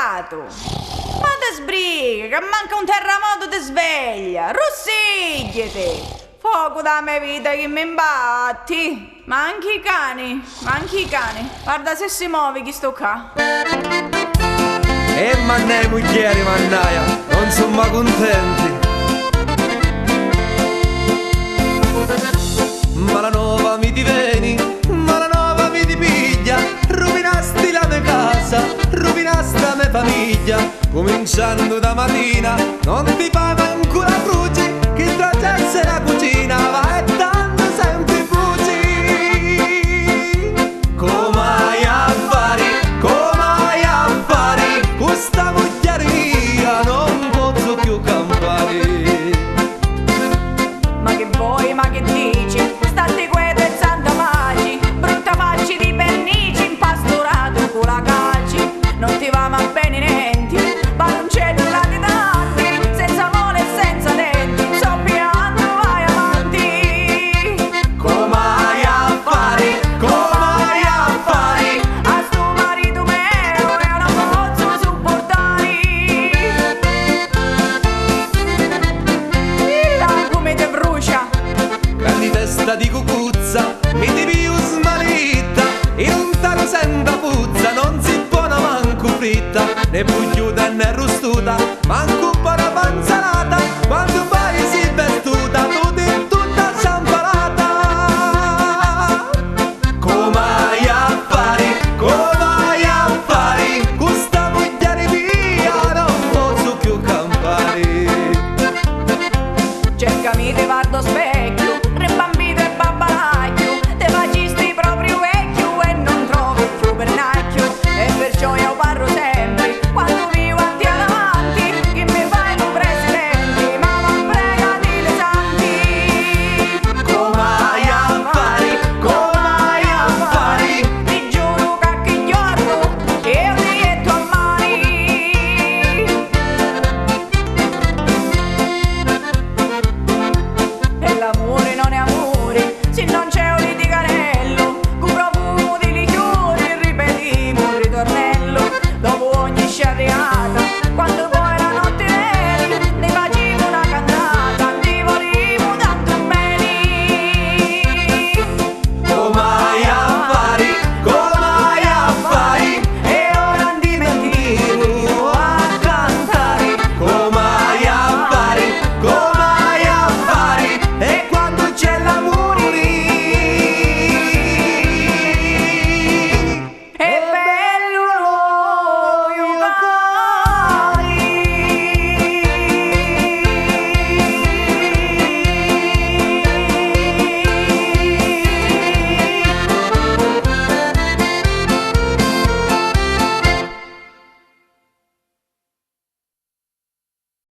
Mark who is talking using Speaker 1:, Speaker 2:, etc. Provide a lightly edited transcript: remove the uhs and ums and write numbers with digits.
Speaker 1: sbrigato. Ma te sbriga, che manca un terremoto ti sveglia. Rossigliate. Fuoco da mia vita che mi imbatti. Ma anche i cani. Guarda se si muove chi sto qua.
Speaker 2: E mannai muglieri, mannaia, non sono mai contenti. Ma la nuova mi diveni, ma la nuova mi dipiglia. Rovinasti la mia casa, rovinasti la mia famiglia. Cominciando da mattina, non ti fai manco la frugi, che tracesse la cucina, va e tanto sempre fugi. Come hai a fare, questa mogliare mia, non posso più campare.
Speaker 1: Ma che vuoi, ma che dici? State quieto e santa pace. Brutta faccia di pernici, impastorato con la calci. Non ti va ma bene niente, baloncello la di tanti, senza mole e senza denti, soppiando vai avanti.
Speaker 2: Come hai a fare,
Speaker 1: A sto marito mio e non posso sopportare. Come te brucia.
Speaker 2: grandi testa di cucuzza, mi ti più smalitta, in un taro sembra puzza, non si buona manco fritta, né pugliuta né arrostuta, manco